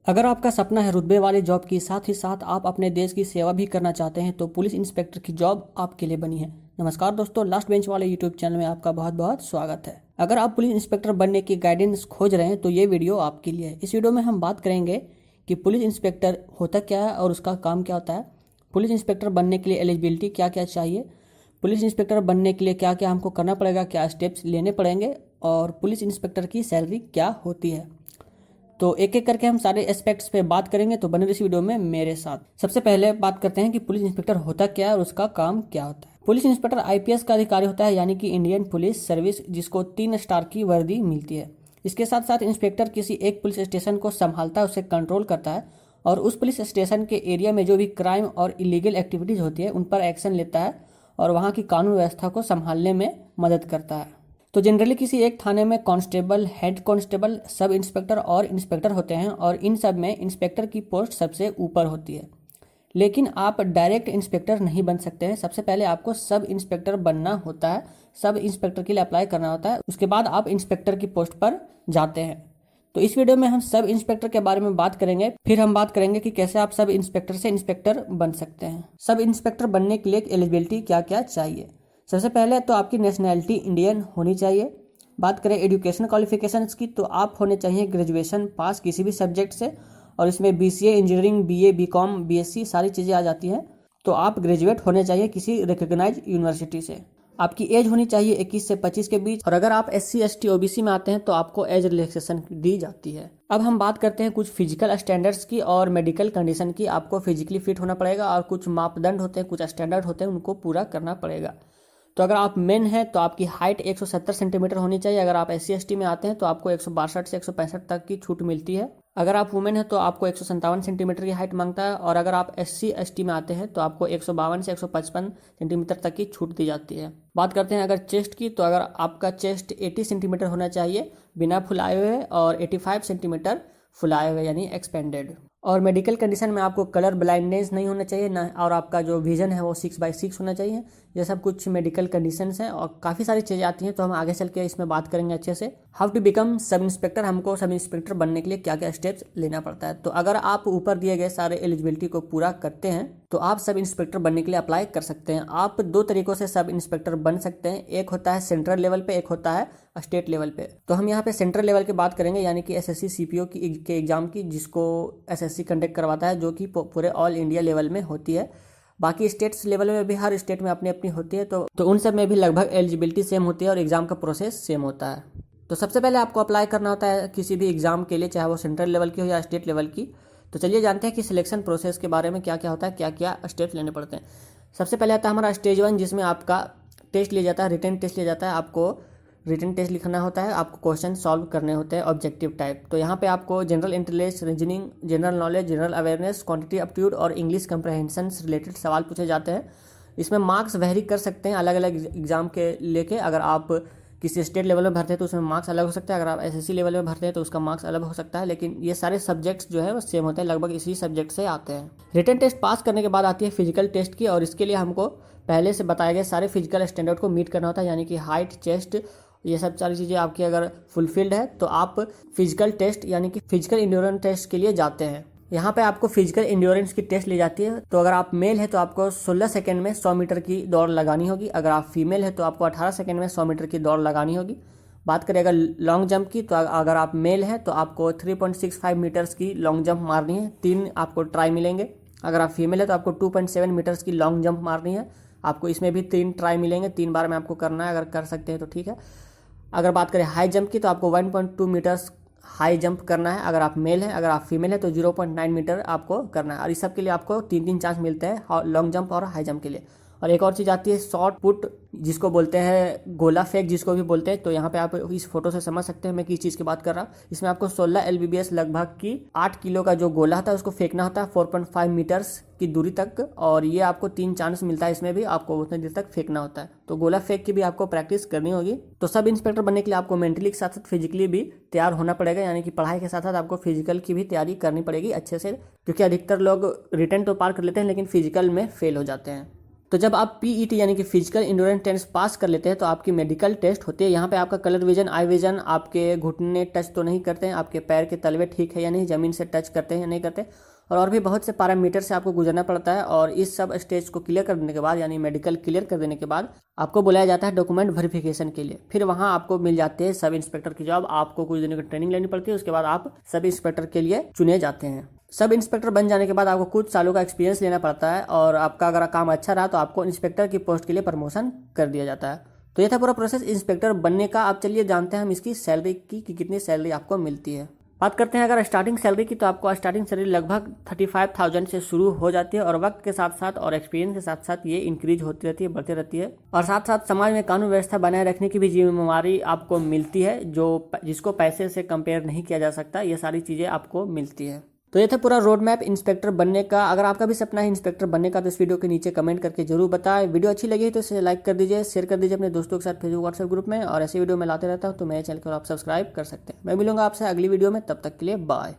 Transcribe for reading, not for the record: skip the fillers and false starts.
अगर आपका सपना है रुतबे वाली जॉब की, साथ ही साथ आप अपने देश की सेवा भी करना चाहते हैं, तो पुलिस इंस्पेक्टर की जॉब आपके लिए बनी है। नमस्कार दोस्तों, लास्ट बेंच वाले यूट्यूब चैनल में आपका बहुत बहुत स्वागत है। अगर आप पुलिस इंस्पेक्टर बनने की गाइडेंस खोज रहे हैं तो ये वीडियो आपके लिए है। इस वीडियो में हम बात करेंगे कि पुलिस इंस्पेक्टर होता क्या है और उसका काम क्या होता है, पुलिस इंस्पेक्टर बनने के लिए एलिजिबिलिटी क्या क्या चाहिए, पुलिस इंस्पेक्टर बनने के लिए क्या क्या हमको करना पड़ेगा, क्या स्टेप्स लेने पड़ेंगे, और पुलिस इंस्पेक्टर की सैलरी क्या होती है। तो एक एक करके हम सारे एस्पेक्ट्स पे बात करेंगे, तो बने इस वीडियो में मेरे साथ। सबसे पहले बात करते हैं कि पुलिस इंस्पेक्टर होता क्या है और उसका काम क्या होता है। पुलिस इंस्पेक्टर आईपीएस का अधिकारी होता है, यानी कि इंडियन पुलिस सर्विस, जिसको 3 स्टार की वर्दी मिलती है। इसके साथ साथ इंस्पेक्टर किसी एक पुलिस स्टेशन को संभालता है, उसे कंट्रोल करता है और उस पुलिस स्टेशन के एरिया में जो भी क्राइम और इलीगल एक्टिविटीज होती है उन पर एक्शन लेता है और वहाँ की कानून व्यवस्था को संभालने में मदद करता है। तो जनरली किसी एक थाने में constable, head constable, sub inspector और इंस्पेक्टर होते हैं और इन सब में इंस्पेक्टर की पोस्ट सबसे ऊपर होती है। लेकिन आप डायरेक्ट इंस्पेक्टर नहीं बन सकते हैं। सबसे पहले आपको सब इंस्पेक्टर बनना होता है, सब इंस्पेक्टर के लिए अप्लाई करना होता है, उसके बाद आप इंस्पेक्टर की पोस्ट पर जाते हैं। तो इस वीडियो में हम सब इंस्पेक्टर के बारे में बात करेंगे, फिर हम बात करेंगे कि कैसे आप सब इंस्पेक्टर से इंस्पेक्टर बन सकते हैं। सब इंस्पेक्टर बनने के लिए एलिजिबिलिटी क्या क्या चाहिए। सबसे पहले तो आपकी नेशनैलिटी इंडियन होनी चाहिए। बात करें एजुकेशन क्वालिफिकेशंस की, तो आप होने चाहिए ग्रेजुएशन पास किसी भी सब्जेक्ट से, और इसमें BCA, engineering, BA, BCom, BSc सारी चीज़ें आ जाती हैं। तो आप ग्रेजुएट होने चाहिए किसी रिकॉग्नाइज यूनिवर्सिटी से। आपकी एज होनी चाहिए 21 से 25 के बीच, और अगर आप एससी, एसटी, ओबीसी में आते हैं तो आपको एज रिलैक्सेशन दी जाती है। अब हम बात करते हैं कुछ फिजिकल स्टैंडर्ड्स की और मेडिकल कंडीशन की। आपको फिजिकली फिट होना पड़ेगा और कुछ मापदंड होते हैं, कुछ स्टैंडर्ड होते हैं, उनको पूरा करना पड़ेगा। तो अगर आप मेन हैं तो आपकी हाइट 170 सेंटीमीटर होनी चाहिए। अगर आप एससी एसटी में आते हैं तो आपको 162 से 165 तक की छूट मिलती है। अगर आप वुमेन हैं तो आपको 157 सेंटीमीटर की हाइट मांगता है, और अगर आप एससी एसटी में आते हैं तो आपको 152 से 155 सेंटीमीटर तक की छूट दी जाती है। बात करते हैं अगर चेस्ट की, तो अगर आपका चेस्ट 80 सेंटीमीटर होना चाहिए बिना फुलाए हुए, और 85 सेंटीमीटर फुलाए हुए यानी एक्सपेंडेड। और मेडिकल कंडीशन में आपको कलर ब्लाइंडनेस नहीं होना चाहिए ना, और आपका जो विजन है वो 6/6 होना चाहिए। ये सब कुछ मेडिकल कंडीशंस हैं और काफ़ी सारी चीज़ें आती हैं, तो हम आगे चल के इसमें बात करेंगे अच्छे से। How to become sub inspector, हमको सब इंस्पेक्टर बनने के लिए क्या क्या स्टेप्स लेना पड़ता है। तो अगर आप ऊपर दिए गए सारे एलिजिबिलिटी को पूरा करते हैं तो आप सब इंस्पेक्टर बनने के लिए अप्लाई कर सकते हैं। आप 2 तरीकों से सब इंस्पेक्टर बन सकते हैं, एक होता है सेंट्रल लेवल पे, एक होता है स्टेट लेवल पे। तो हम यहाँ पे सेंट्रल लेवल की बात करेंगे, यानी कि एसएससी सीपीओ के एग्जाम की, जिसको एसएससी कंडक्ट करवाता है, जो कि पूरे ऑल इंडिया लेवल में होती है। बाकी स्टेट्स लेवल में भी हर स्टेट में अपनी अपनी होती है, तो उन सब में भी लगभग एलिजिबिलिटी सेम होती है और एग्जाम का प्रोसेस सेम होता है। तो सबसे पहले आपको अप्लाई करना होता है किसी भी एग्जाम के लिए, चाहे वो सेंट्रल लेवल की हो या स्टेट लेवल की। तो चलिए जानते हैं कि सिलेक्शन प्रोसेस के बारे में क्या क्या होता है, क्या क्या स्टेप्स लेने पड़ते हैं। सबसे पहले आता है हमारा स्टेज 1, जिसमें आपका टेस्ट लिया जाता है, रिटन टेस्ट लिया जाता है। आपको रिटन टेस्ट लिखना होता है, आपको क्वेश्चन सॉल्व करने होते हैं ऑब्जेक्टिव टाइप। तो यहाँ पे आपको general intelligence, reasoning, general knowledge, general awareness, quantity aptitude और इंग्लिश कंप्रहेंशन से रिलेटेड सवाल पूछे जाते हैं। इसमें मार्क्स वेरी कर सकते हैं अलग अलग एग्जाम के लेके। अगर आप किसी स्टेट लेवल में भरते हैं तो उसमें मार्क्स अलग हो सकता है, अगर आप एसएससी लेवल में भरते हैं तो उसका मार्क्स अलग हो सकता है, लेकिन ये सारे सब्जेक्ट्स जो है वो सेम होते हैं, लगभग इसी सब्जेक्ट से आते हैं। रिटन टेस्ट पास करने के बाद आती है फिजिकल टेस्ट की, और इसके लिए हमको पहले से बताए गए सारे फिजिकल स्टैंडर्ड को मीट करना होता है, यानी कि हाइट, चेस्ट, ये सब सारी चीज़ें आपकी अगर फुलफिल्ड है तो आप फिजिकल टेस्ट यानी कि फिजिकल इंड्योरेंस टेस्ट के लिए जाते हैं। यहाँ पे आपको फिजिकल इंड्योरेंस की टेस्ट ली जाती है। तो अगर आप मेल है तो आपको 16 सेकंड में 100 मीटर की दौड़ लगानी होगी। अगर आप फीमेल है तो आपको 18 सेकंड में 100 मीटर की दौड़ लगानी होगी। बात करें अगर लॉन्ग जंप की, तो अगर आप मेल है तो आपको 3.65 मीटर्स की लॉन्ग जंप मारनी है, 3 आपको ट्राई मिलेंगे। अगर आप फीमेल है तो आपको 2.7 मीटर्स की लॉन्ग जंप मारनी है, आपको इसमें भी 3 ट्राई मिलेंगे, 3 बार में आपको करना है, अगर कर सकते हैं तो ठीक है। अगर बात करें हाई जंप की, तो आपको 1.2 मीटर्स हाई जंप करना है, अगर आप मेल है। अगर आप फीमेल है तो 0.9 मीटर आपको करना है, और इस सब के लिए आपको 3 चांस मिलते हैं लॉन्ग जंप और हाई जंप के लिए। और एक और चीज़ आती है शॉर्ट पुट, जिसको बोलते हैं गोला फेंक, जिसको भी बोलते हैं। तो यहाँ पे आप इस फोटो से समझ सकते हैं मैं किस चीज़ की बात कर रहा हूँ। इसमें आपको 16 LBBS लगभग की 8 किलो का जो गोला होता है उसको फेंकना होता है 4.5 मीटर्स की दूरी तक, और ये आपको 3 चांस मिलता है, इसमें भी आपको उतने देर तक फेंकना होता है। तो गोला फेंक की भी आपको प्रैक्टिस करनी होगी। तो सब इंस्पेक्टर बनने के लिए आपको मेंटली के साथ साथ फिजिकली भी तैयार होना पड़ेगा, यानी कि पढ़ाई के साथ साथ आपको फिजिकल की भी तैयारी करनी पड़ेगी अच्छे से, क्योंकि अधिकतर लोग रिटन तो पार कर लेते हैं लेकिन फिजिकल में फेल हो जाते हैं। तो जब आप पीईटी यानी कि फिजिकल इंड्योरेंस टेस्ट पास कर लेते हैं तो आपकी मेडिकल टेस्ट होती है। यहाँ पे आपका कलर विजन, आई विजन, आपके घुटने टच तो नहीं करते हैं, आपके पैर के तलवे ठीक है या नहीं, ज़मीन से टच करते हैं या नहीं करते, और भी बहुत से पैरामीटर से आपको गुजरना पड़ता है। और इस सब स्टेज को क्लियर कर देने के बाद यानी मेडिकल क्लियर कर देने के बाद आपको बुलाया जाता है डॉक्यूमेंट वेरिफिकेशन के लिए। फिर वहाँ आपको मिल जाते हैं सब इंस्पेक्टर की जॉब। आपको कुछ दिनों की ट्रेनिंग लेनी पड़ती है, उसके बाद आप सब इंस्पेक्टर के लिए चुने जाते हैं। सब इंस्पेक्टर बन जाने के बाद आपको कुछ सालों का एक्सपीरियंस लेना पड़ता है, और आपका अगर काम अच्छा रहा तो आपको इंस्पेक्टर की पोस्ट के लिए प्रमोशन कर दिया जाता है। तो ये था पूरा प्रोसेस इंस्पेक्टर बनने का। अब चलिए जानते हैं हम इसकी सैलरी की कि कितनी सैलरी आपको मिलती है। बात करते हैं अगर स्टार्टिंग सैलरी की, तो आपको स्टार्टिंग सैलरी लगभग 35,000 से शुरू हो जाती है, और वक्त के साथ साथ और एक्सपीरियंस के साथ साथ ये इंक्रीज होती रहती है, बढ़ती रहती है। और साथ साथ समाज में कानून व्यवस्था बनाए रखने की भी जिम्मेवारी आपको मिलती है, जिसको पैसे से कंपेयर नहीं किया जा सकता। ये सारी चीज़ें आपको मिलती है। तो ये था पूरा रोड मैप इंस्पेक्टर बनने का। अगर आपका भी सपना है इंस्पेक्टर बनने का तो इस वीडियो के नीचे कमेंट करके जरूर बताएं। वीडियो अच्छी लगी तो इसे लाइक कर दीजिए, शेयर कर दीजिए अपने दोस्तों के साथ फेसबुक व्हाट्सएप ग्रुप में। और ऐसे वीडियो मैं लाते रहता हूँ तो मेरे चैनल को आप सब्सक्राइब कर सकते हैं। मैं मिलूंगा आपसे अगली वीडियो में, तब तक के लिए बाय।